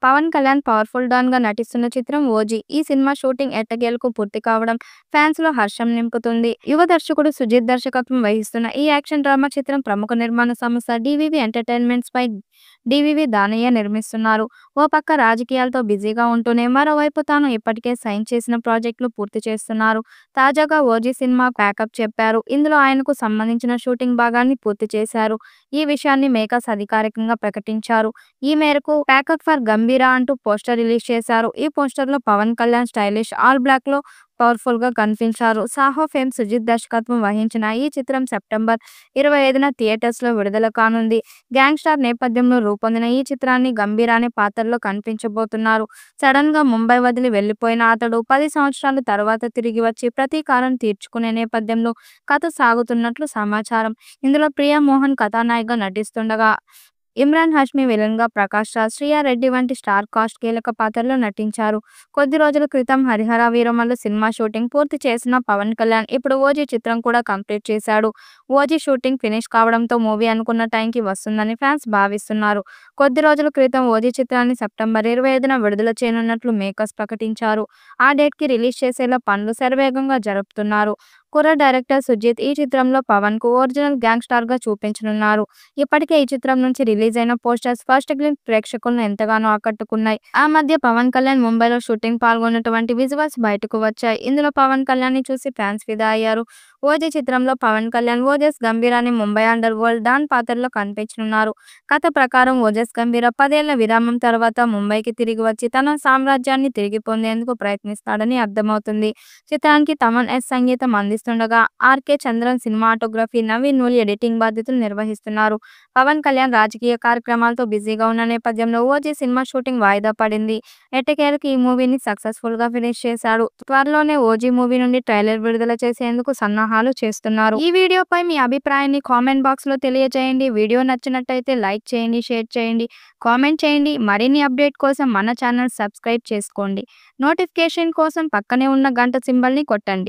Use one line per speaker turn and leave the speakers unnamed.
Pawan Kalyan powerful డాన్‌గా నటిస్తున్న చిత్రం 'OG'. ఈ సినిమా షూటింగ్ ఎట్టకేలకు పూర్తి కావడం ఫ్యాన్స్‌లో హర్షం నింపుతుంది. యువ దర్శకుడు సుజిత్ దర్శకత్వం వహిస్తున్న ఈ యాక్షన్ డ్రామా చిత్రం ప్రముఖ నిర్మాణ సంస్థ డీవీవీ ఎంటర్‌టైన్‌మెంట్స్‌పై డీవీవీ దానయ్య నిర్మిస్తున్నారు. ఓ పక్క రాజకీయాలతో బిజీగా ఉంటూనే మరోవైపు తాను ఇప్పటికే సైన్ చేసిన ప్రాజెక్టులు పూర్తి చేస్తున్నారు. తాజాగా 'ఓజీ' సినిమా ప్యాకప్ చెప్పారు. ఇందులో ఆయనకు సంబంధించిన షూటింగ్ భాగాన్ని పూర్తి చేశారు. ఈ విషయాన్ని మేకర్స్ అధికారికంగా ప్రకటించారు. ఈ మేరకు 'ప్యాకప్ ఫర్ గంభీర' అంటూ పోస్టర్ రిలీజ్ చేశారు. ఈ పోస్టర్‌లో పవన్ కళ్యాణ్ స్టైలిష్ ఆల్ బ్లాక్‌లో పవర్‌ఫుల్‌గా కనిపించారు. సాహో ఫేమ్ సుజిత్ దర్శకత్వం వహించిన ఈ చిత్రం సెప్టెంబర్ 25న థియేటర్స్‌లో విడుదల కానుంది. గ్యాంగ్‌స్టర్ నేపథ్యంలో రూపొందిన ఈ చిత్రాన్ని గంభీర్ అనే పాత్రలో కనిపించబోతున్నారు. సడెన్‌గా ముంబై వదిలి వెళ్లిపోయిన అతడు 10 సంవత్సరాల తర్వాత తిరిగి వచ్చి ప్రతీకారం తీర్చుకునే నేపథ్యంలో కథ సాగుతున్నట్లు సమాచారం. ఇందులో ప్రియా మోహన్ కథానాయికగా నటిస్తుండగా ఇమ్రాన్ హష్మి విలన్‌గా, ప్రకాష్ రాజ్, శ్రియా రెడ్డి వంటి స్టార్ కాస్ట్ కీలక పాత్రల్లో నటించారు. కొద్ది రోజుల క్రితం 'హరిహర వీరమల్లు' సినిమా షూటింగ్ పూర్తి చేసిన పవన్ కళ్యాణ్ ఇప్పుడు 'ఓజీ' చిత్రం కూడా కంప్లీట్ చేశాడు. 'ఓజీ' షూటింగ్ ఫినిష్ కావడంతో మూవీ అనుకున్న టైంకి వస్తుందని ఫ్యాన్స్ భావిస్తున్నారు. కొద్ది రోజుల క్రితం 'ఓజీ' చిత్రాన్ని సెప్టెంబర్ 25న విడుదల చేయనున్నట్లు మేకర్స్ ప్రకటించారు. ఆ డేట్‌కి రిలీజ్ చేసేలా పనులు శరవేగంగా జరుపుతున్నారు. కుర్ర డైరెక్టర్ సుజిత్ ఈ చిత్రంలో పవన్‌కు ఒరిజినల్ గ్యాంగ్‌స్టర్‌గా చూపించనున్నారు. ఇప్పటికే ఈ చిత్రం నుంచి రిలీజ్ అయిన పోస్టర్స్ ఫస్ట్ గ్లింప్స్ ప్రేక్షకులను ఎంతగానో ఆకట్టుకున్నాయి. ఆ మధ్య పవన్ కళ్యాణ్ ముంబైలో షూటింగ్ పాల్గొన్నటువంటి విజువల్స్ బయటకు వచ్చాయి. ఇందులో పవన్ కళ్యాణ్‌ని చూసి ఫ్యాన్స్ ఫిదా అయ్యారు. 'ఓజీ' చిత్రంలో పవన్ కళ్యాణ్ ఓజస్ గంభీర్ అనే ముంబై అండర్ వరల్డ్ డాన్ పాత్రలో కనిపించనున్నారు. కథ ప్రకారం ఓజస్ గంభీర 10 ఏళ్ల విరామం తర్వాత ముంబైకి తిరిగి వచ్చి తన సామ్రాజ్యాన్ని తిరిగి పొందేందుకు ప్రయత్నిస్తాడని అర్థమవుతుంది. చిత్రానికి తమన్ ఎస్ సంగీతం అందిస్తుండగా R K Chandran cinematography, Naveen Nool editing బాధ్యతలు నిర్వహిస్తున్నారు. పవన్ కళ్యాణ్ రాజకీయ కార్యక్రమాలతో బిజీగా ఉన్న నేపథ్యంలో 'ఓజీ' సినిమా షూటింగ్ వాయిదా పడింది. ఎట్టకేలకు ఈ మూవీని సక్సెస్‌ఫుల్‌గా ఫినిష్ చేశాడు. త్వరలోనే 'ఓజీ' మూవీ నుండి ట్రైలర్ విడుదల చేసేందుకు సన్నాహాలు చేస్తున్నారు. ఈ వీడియోపై మీ అభిప్రాయాన్ని కామెంట్ బాక్స్‌లో తెలియజేయండి. వీడియో నచ్చినట్టయితే లైక్ చేయండి, షేర్ చేయండి, కామెంట్ చేయండి. మరిన్ని అప్డేట్ కోసం మన ఛానల్ సబ్స్క్రైబ్ చేసుకోండి. నోటిఫికేషన్ కోసం పక్కనే ఉన్న గంట సింబల్‌ని కొట్టండి.